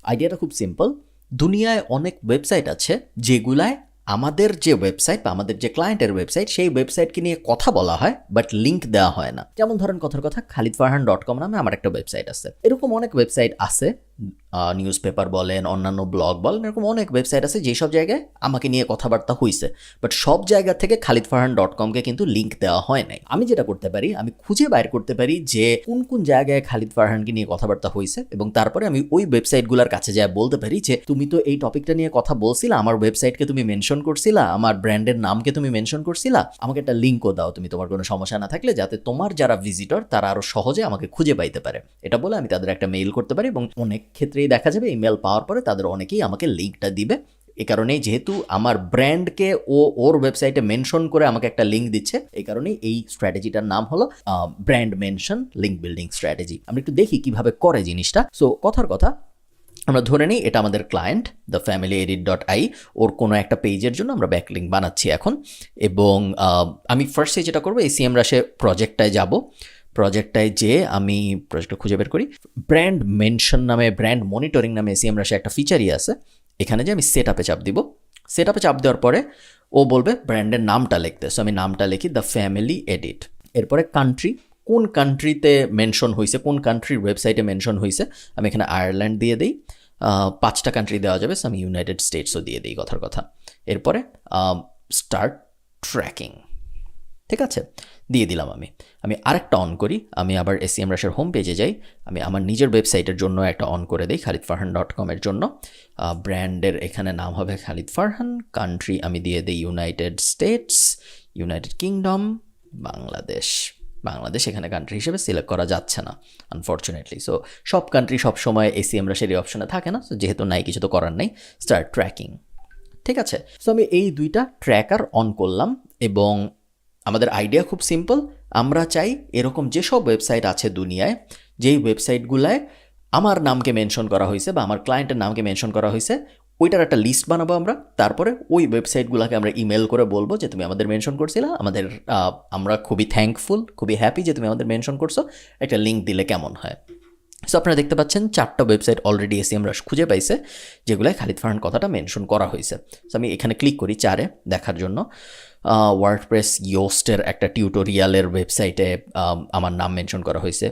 আইডিয়াটা খুব সিম্পল। দুনিয়ায় অনেক ওয়েবসাইট আছে যেগুলায় আমাদের যে ওয়েবসাইট বা আমাদের যে ক্লায়েন্টের ওয়েবসাইট সেই ওয়েবসাইটকে নিয়ে কথা বলা হয় বাট লিঙ্ক দেওয়া হয় না। যেমন ধরেন কথার কথা khalidfarhan.com নামে আমার একটা ওয়েবসাইট আছে। এরকম অনেক ওয়েবসাইট আছে, নিউজ পেপার বলেন, অন্যান্য ব্লগ বলেন, এরকম অনেক ওয়েবসাইট আছে যেসব জায়গায় আমাকে নিয়ে কথাবার্তা হয়েছে, বাট সব জায়গা থেকে khalidfarhan.com-কে কিন্তু লিঙ্ক দেওয়া হয় নাই। আমি যেটা করতে পারি, আমি খুঁজে বাইর করতে পারি যে কোন কোন জায়গায় খালিদ ফারহানকে নিয়ে কথাবার্তা হয়েছে, এবং তারপরে আমি ওই ওয়েবসাইটগুলোর কাছে যায় বলতে পারি যে তুমি তো এই টপিকটা নিয়ে কথা বলছিলা, আমার ওয়েবসাইটকে তুমি মেনশন করছিলা, আমার ব্র্যান্ডের নামকে তুমি মেনশন করছিলা, আমাকে একটা লিঙ্কও দাও তুমি, তোমার কোনো সমস্যা না থাকলে, যাতে তোমার যারা ভিজিটর তারা আরো সহজে আমাকে খুঁজে পাইতে পারে। এটা বলে আমি তাদের একটা মেইল করতে পারি, এবং অনেক ক্ষেত্রেই দেখা যাবে ইমেল পাওয়ার পরে তাদের অনেকেই আমাকে লিঙ্কটা দিবে। এই কারণেই যেহেতু আমার ব্র্যান্ডকে ওর ওয়েবসাইটে মেনশন করে আমাকে একটা লিঙ্ক দিচ্ছে, এই কারণেই এই স্ট্র্যাটেজিটার নাম হলো brand mention link building strategy. আমরা একটু দেখি কিভাবে করে জিনিসটা। সো কথার কথা, আমরা ধরে নিই এটা আমাদের ক্লায়েন্ট thefamilyedit.ai, ওর কোনো একটা পেজের জন্য আমরা ব্যাকলিঙ্ক বানাচ্ছি এখন। এবং আমি ফার্স্টে যেটা করবো, এই SEMrush প্রজেক্টটায় যাব। প্রজেক্টটায় যে আমি প্রজেক্টটা খুঁজে বের করি, ব্র্যান্ড মেনশন নামে, ব্র্যান্ড মনিটরিং নামে SEMrush একটা ফিচারই আছে। এখানে যে আমি সেট আপে চাপ দিব, সেট আপে চাপ দেওয়ার পরে ও বলবে ব্র্যান্ডের নামটা লিখতে। সো আমি নামটা লিখি দ্য ফ্যামিলি এডিট। এরপরে কান্ট্রি, কোন কান্ট্রিতে মেনশন হয়েছে, কোন কান্ট্রির ওয়েবসাইটে মেনশন হয়েছে, আমি এখানে আয়ারল্যান্ড দিয়ে দিই। 5টা কান্ট্রি দেওয়া যাবে, সো আমি ইউনাইটেড স্টেটসও দিয়ে দিই কথার কথা। এরপরে স্টার্ট ট্র্যাকিং, ঠিক আছে, দিয়ে দিলাম। আমি আরেকটা অন করি, আমি আবার SEMrush হোম পেজে যাই, আমি আমার নিজের ওয়েবসাইটের জন্য একটা অন করে দিই khalidfarhan.com-এর জন্য। ব্র্যান্ডের এখানে নাম হবে খালিদ ফারহান, কান্ট্রি আমি দিয়ে দিই United states, United kingdom, Bangladesh এখানে কান্ট্রি হিসেবে সিলেক্ট করা যাচ্ছে না আনফর্চুনেটলি। সো সব কান্ট্রি সব সময় SEMrush-এর এই অপশনে থাকে না, সো যেহেতু নাই কিছু তো করার নেই। স্টার্ট ট্র্যাকিং, ঠিক আছে। সো আমি এই দুইটা ট্র্যাকার অন করলাম, এবং আমাদের আইডিয়া খুব সিম্পল। আমরা চাই এরকম যেসব ওয়েবসাইট আছে দুনিয়ায়, যেই ওয়েবসাইটগুলায় আমার নামকে মেনশন করা হয়েছে বা আমার ক্লায়েন্টের নামকে মেনশন করা হয়েছে, ওইটার একটা লিস্ট বানাবো আমরা। তারপরে ওই ওয়েবসাইটগুলোকে আমরা ইমেল করে বলবো যে তুমি আমাদের মেনশন করছিলে, আমরা খুবই থ্যাঙ্কফুল, খুবই হ্যাপি যে তুমি আমাদের মেনশন করছো, একটা লিঙ্ক দিলে কেমন হয়। সো আপনারা দেখতে পাচ্ছেন 4টা ওয়েবসাইট অলরেডি SEMrush খুঁজে পাইছে যেগুলোয় খালিদ ফারহান কথাটা মেনশন করা হয়েছে। সো আমি এখানে ক্লিক করি 4-এ দেখার জন্য। ওয়ার্ডপ্রেস ইয়োস্টের একটা টিউটোরিয়ালের ওয়েবসাইটে আমার নাম মেনশন করা হয়েছে।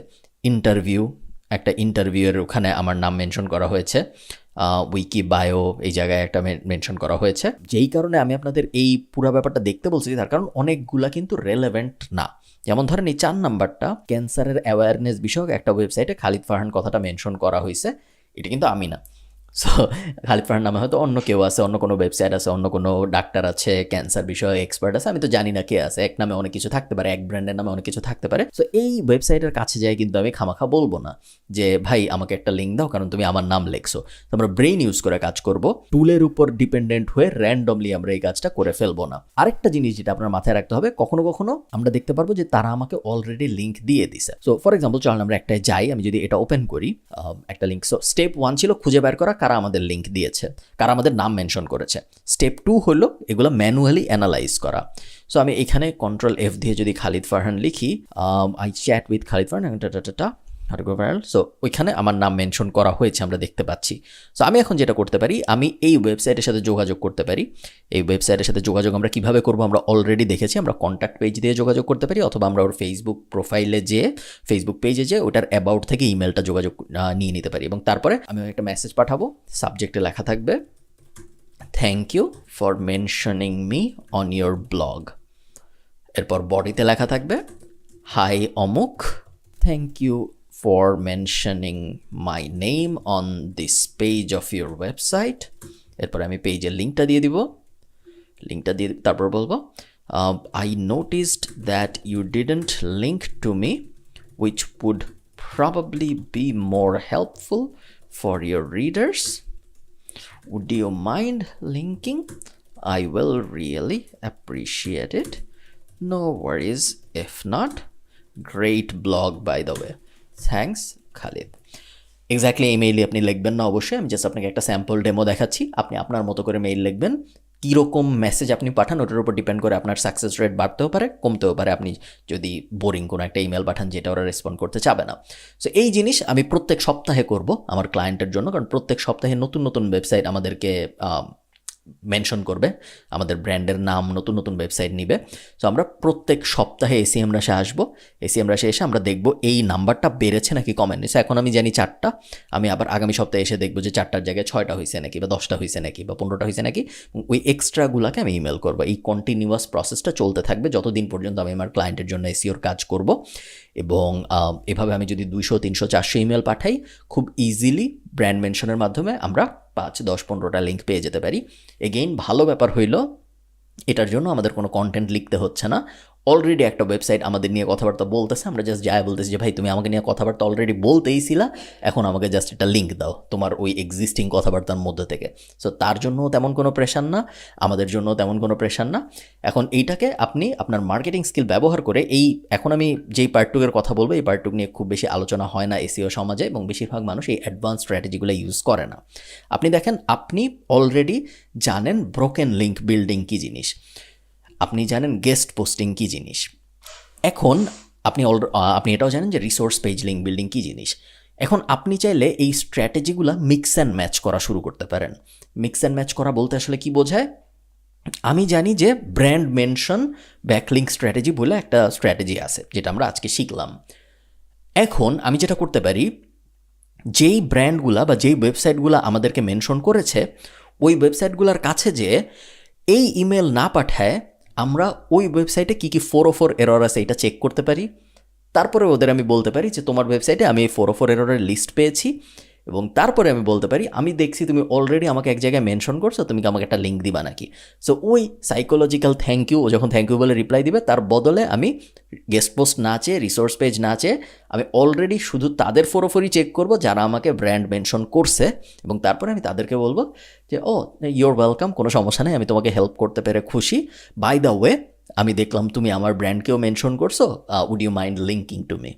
একটা ইন্টারভিউয়ের ওখানে আমার নাম মেনশন করা হয়েছে। উইকি বায়ো এই জায়গায় একটা মেনশন করা হয়েছে। যেই কারণে আমি আপনাদের এই পুরো ব্যাপারটা দেখতে বলছি, তার কারণ অনেকগুলা কিন্তু রেলেভেন্ট না। যেমন ধরেন এই 4 নাম্বারটা, ক্যান্সারের অ্যাওয়ারনেস বিষয়ক একটা ওয়েবসাইটে খালিদ ফারহান কথাটা মেনশন করা হয়েছে, এটা কিন্তু আমি না। সো খালিদ ফারহান নামে হয়তো অন্য কেউ আছে, অন্য কোনো ওয়েবসাইট আছে, অন্য কোনো ডাক্তার আছে, ক্যান্সার বিষয়ে এক্সপার্ট আছে, আমি তো জানি না কে আছে। এক নামে অনেক কিছু থাকতে পারে, এক ব্র্যান্ডের নামে অনেক কিছু থাকতে পারে। সো এই ওয়েবসাইটের কাছে যাই কিন্তু আমি খামাখা বলবো না যে ভাই আমাকে একটা লিঙ্ক দাও কারণ তুমি আমার নাম লেখছো। তো আমরা ব্রেইন ইউজ করে কাজ করব, টুলের উপর ডিপেন্ডেন্ট হয়ে র্যান্ডমলি আমরা এই কাজটা করে ফেলবো না। আরেকটা জিনিস যেটা আপনার মাথায় রাখতে হবে, কখনো কখনো আমরা দেখতে পারবো যে তারা আমাকে অলরেডি লিঙ্ক দিয়ে দিছে। সো ফর এক্সাম্পল চলেন আমরা একটাই যাই, আমি যদি এটা ওপেন করি, একটা লিঙ্ক। সো স্টেপ 1 ছিল খুঁজে বের করা কারা আমাদের লিঙ্ক দিয়েছে, কারা আমাদের নাম মেনশন করেছে। স্টেপ 2 হলো এগুলো ম্যানুয়ালি অ্যানালাইজ করা। সো আমি এখানে Ctrl+F দিয়ে যদি খালিদ ফারহান লিখি, I chat with Khalid Farhan, so ওইখানে আমার নাম মেনশন করা হয়েছে, আমরা দেখতে পাচ্ছি। সো আমি এখন যেটা করতে পারি, আমি এই ওয়েবসাইটের সাথে যোগাযোগ করতে পারি। এই ওয়েবসাইটের সাথে যোগাযোগ আমরা কিভাবে করবো আমরা অলরেডি দেখেছি। আমরা কন্ট্যাক্ট পেজ দিয়ে যোগাযোগ করতে পারি, অথবা আমরা ওর ফেসবুক প্রোফাইলে যেয়ে, ফেসবুক পেজে যেয়ে ওটার অ্যাবাউট থেকে ইমেলটা যোগাযোগ নিয়ে নিতে পারি। এবং তারপরে আমি একটা মেসেজ পাঠাবো, সাবজেক্টে লেখা থাকবে thank you for mentioning me on your blog. এরপর বডিতে লেখা থাকবে হাই অমুক, thank you for mentioning my name on this page of your website. এরপর আমি পেজের লিঙ্কটা দিয়ে দিব, তারপর বলবো I noticed that you didn't link to me, which would probably be more helpful for your readers. Would you mind linking? I will really appreciate it. No worries if not. Great blog by the way. Thanks Khalid. Exactly এই মেইলে আপনি লিখবেন না অবশ্যই, আমি just আপনাকে একটা sample demo দেখাচ্ছি। আপনি আপনার মতো করে মেইল লিখবেন, কীরকম মেসেজ আপনি পাঠান ওটার উপর ডিপেন্ড করে আপনার সাকসেস রেট বাড়তেও পারে কমতেও পারে, আপনি যদি বোরিং কোনো একটা ইমেল পাঠান যেটা ওরা রেসপন্ড করতে চাবে না। সো এই জিনিস আমি প্রত্যেক সপ্তাহে করব আমার ক্লায়েন্টের জন্য, কারণ প্রত্যেক সপ্তাহে নতুন নতুন ওয়েবসাইট আমাদেরকে মেনশন করবে, আমাদের ব্র্যান্ডের নাম নতুন নতুন ওয়েবসাইট নিবে। সো আমরা প্রত্যেক সপ্তাহে এসিএম রাশে আসবো, এসিএম রাশে এসে আমরা দেখব এই নাম্বারটা বেড়েছে নাকি কমেনি। সো এখন আমি জানি 4টা, আমি আবার আগামী সপ্তাহে এসে দেখবো যে 4টার জায়গায় 6টা হয়েছে নাকি, বা 10টা হয়েছে নাকি, বা 15টা হয়েছে নাকি। ওই এক্সট্রাগুলোকে আমি ইমেল করবো। এই কন্টিনিউয়াস প্রসেসটা চলতে থাকবে যতদিন পর্যন্ত আমি আমার ক্লায়েন্টের জন্য এসিওর কাজ করব। এবং এভাবে আমি যদি 200, 300, 400 ইমেল পাঠাই, খুব ইজিলি ব্র্যান্ড মেনশনের মাধ্যমে আমরা 5, 10, 15টা লিঙ্ক পেয়ে যেতে পারি। এগেইন ভালো ব্যাপার হইল এটার জন্য আমাদের কোনো কন্টেন্ট লিখতে হচ্ছে না, অলরেডি একটা ওয়েবসাইট আমাদের নিয়ে কথাবার্তা বলতেছে, আমরা জাস্ট যাই বলতেছি যে ভাই তুমি আমাকে নিয়ে কথাবার্তা অলরেডি বলতেইছিলা, এখন আমাকে জাস্ট একটা লিঙ্ক দাও তোমার ওই এক্সিস্টিং কথাবার্তার মধ্যে থেকে। সো তার জন্য তেমন কোনো প্রেশার না, আমাদের জন্য তেমন কোনো প্রেশার না। এখন এইটাকে আপনি আপনার মার্কেটিং স্কিল ব্যবহার করে এখন আমি যেই পার্টটুকের কথা বলবো, এই পার্টটুক নিয়ে খুব বেশি আলোচনা হয় না এসইও সমাজে, এবং বেশিরভাগ মানুষ এই অ্যাডভান্স স্ট্র্যাটেজিগুলো ইউজ করে না। আপনি দেখেন, আপনি অলরেডি জানেন ব্রোকেন লিঙ্ক বিল্ডিং কী জিনিস, আপনি জানেন গেস্ট পোস্টিং কী জিনিস, এখন আপনি এটাও জানেন যে রিসোর্স পেজ লিঙ্ক বিল্ডিং কী জিনিস। এখন আপনি চাইলে এই স্ট্র্যাটেজিগুলো মিক্স অ্যান্ড ম্যাচ করা শুরু করতে পারেন। মিক্স অ্যান্ড ম্যাচ করা বলতে আসলে কি বোঝায়? আমি জানি যে ব্র্যান্ড মেনশন ব্যাকলিঙ্ক স্ট্র্যাটেজি বলে একটা স্ট্র্যাটেজি আছে, যেটা আমরা আজকে শিখলাম। এখন আমি যেটা করতে পারি, যেই ব্র্যান্ডগুলা বা যেই ওয়েবসাইটগুলো আমাদেরকে মেনশন করেছে, ওই ওয়েবসাইটগুলোর কাছে যে এই ইমেল না পাঠায় আমরা ওই ওয়েবসাইটে কী কী 404 এরর আছে এটা চেক করতে পারি। তারপরে ওদের আমি বলতে পারি যে তোমার ওয়েবসাইটে আমি এই 404 এররের লিস্ট পেয়েছি, এবং তারপরে আমি বলতে পারি আমি দেখছি তুমি অলরেডি আমাকে এক জায়গায় মেনশন করছো, তুমি কি আমাকে একটা লিঙ্ক দিবা নাকি। সো ওই সাইকোলজিক্যাল থ্যাংক ইউ, ও যখন থ্যাংক ইউ বলে রিপ্লাই দিবে, তার বদলে আমি গেস্ট পোস্ট না চেয়ে, রিসোর্স পেজ না চেয়ে, আমি অলরেডি শুধু তাদের 404ই চেক করব যারা আমাকে ব্র্যান্ড মেনশন করছে, এবং তারপরে আমি তাদেরকে বলবো যে ও ইউর ওয়েলকাম, কোনো সমস্যা নেই, আমি তোমাকে হেল্প করতে পেরে খুশি। বাই দ্য ওয়ে, আমি দেখলাম তুমি আমার ব্র্যান্ডকেও মেনশন করছো, would you mind linking to me.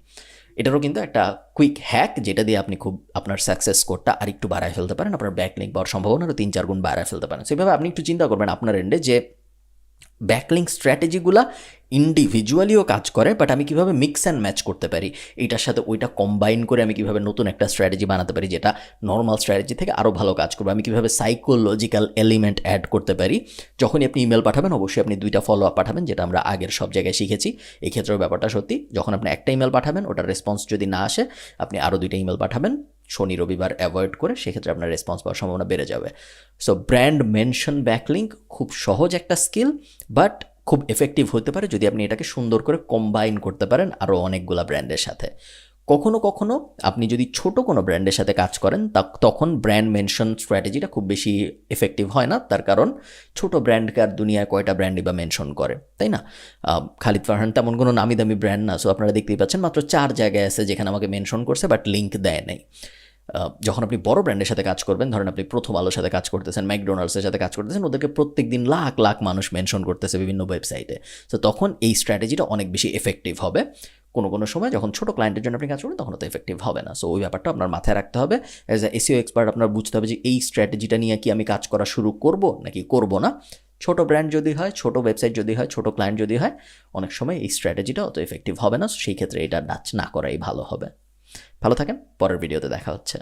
এটারও কিন্তু একটা কুইক হ্যাক, যেটা দিয়ে আপনি খুব আপনার সাকসেস স্কোরটা আরেকটু বাড়ায় ফেলতে পারেন, আপনার ব্যাকলিঙ্ক পাওয়ার সম্ভাবনা আরও 3-4 গুণ বাড়ায় ফেলতে পারেন। সেভাবে আপনি একটু চিন্তা করবেন আপনার এন্ডে যে ব্যাকলিঙ্ক স্ট্র্যাটেজিগুলো ইন্ডিভিজুয়ালিও কাজ করে, বাট আমি কীভাবে মিক্স অ্যান্ড ম্যাচ করতে পারি, এইটার সাথে ওইটা কম্বাইন করে আমি কীভাবে নতুন একটা স্ট্র্যাটেজি বানাতে পারি যেটা নর্মাল স্ট্র্যাটেজি থেকে আরও ভালো কাজ করবে। আমি কীভাবে সাইকোলজিক্যাল এলিমেন্ট অ্যাড করতে পারি। যখনই আপনি ইমেল পাঠাবেন অবশ্যই আপনি 2টা ফলো আপ পাঠাবেন, যেটা আমরা আগের সব জায়গায় শিখেছি। এই ক্ষেত্রেও ব্যাপারটা সত্যি, যখন আপনি একটা ইমেল পাঠাবেন ওটার রেসপন্স যদি না আসে, আপনি আরও 2টা ইমেল পাঠাবেন, শনি রবিবার অ্যাভয়েড করে, সেক্ষেত্রে আপনার রেসপন্স পাওয়ার সম্ভাবনা বেড়ে যাবে। সো ব্র্যান্ড মেনশন ব্যাকলিঙ্ক খুব সহজ একটা স্কিল, বাট খুব এফেক্টিভ হতে পারে যদি আপনি এটাকে সুন্দর করে কম্বাইন করতে পারেন আরও অনেকগুলো ব্র্যান্ডের সাথে। কখনো কখনো আপনি যদি ছোট কোনো ব্র্যান্ডের সাথে কাজ করেন, তখন ব্র্যান্ড মেনশন স্ট্র্যাটেজিটা খুব বেশি এফেক্টিভ হয় না, তার কারণ ছোট ব্র্যান্ডকে আর দুনিয়ায় কয়টা ব্র্যান্ডই বা মেনশন করে, তাই না? খালিদ ফারহান তেমন কোনো নামি দামি ব্র্যান্ড না। সো আপনারা দেখতেই পাচ্ছেন মাত্র 4 জায়গায় আছে যেখানে আমাকে মেনশন করছে, বাট লিঙ্ক দেয় নাই। যখন আপনি বড় ব্র্যান্ডের সাথে কাজ করবেন, ধরেন আপনি প্রথম আলোর সাথে কাজ করতেছেন, ম্যাকডোনাল্ডসের সাথে কাজ করতেছেন, ওদেরকে প্রত্যেক দিন লাখ লাখ মানুষ মেনশন করতেছে বিভিন্ন ওয়েবসাইটে। তো তখন এই স্ট্র্যাটেজিটা অনেক বেশি এফেক্টিভ হবে। কোনো সময় যখন ছোটো ক্লায়েন্টের জন্য আপনি কাজ করবেন তখন তো এফেক্টিভ হবে না। সো ওই ব্যাপারটা আপনার মাথায় রাখতে হবে। অ্যাজ এ এসইও এক্সপার্ট আপনার বুঝতে হবে যে এই স্ট্র্যাটেজিটা নিয়ে কি আমি কাজ করা শুরু করব নাকি করব না। ছোট ব্র্যান্ড যদি হয়, ছোট ওয়েবসাইট যদি হয়, ছোট ক্লায়েন্ট যদি হয়, অনেক সময় এই স্ট্র্যাটেজিটা অত এফেক্টিভ হবে না। সেই ক্ষেত্রে এটা না করাই ভালো হবে। ভালো থাকেন, পরের ভিডিওতে দেখা হচ্ছে।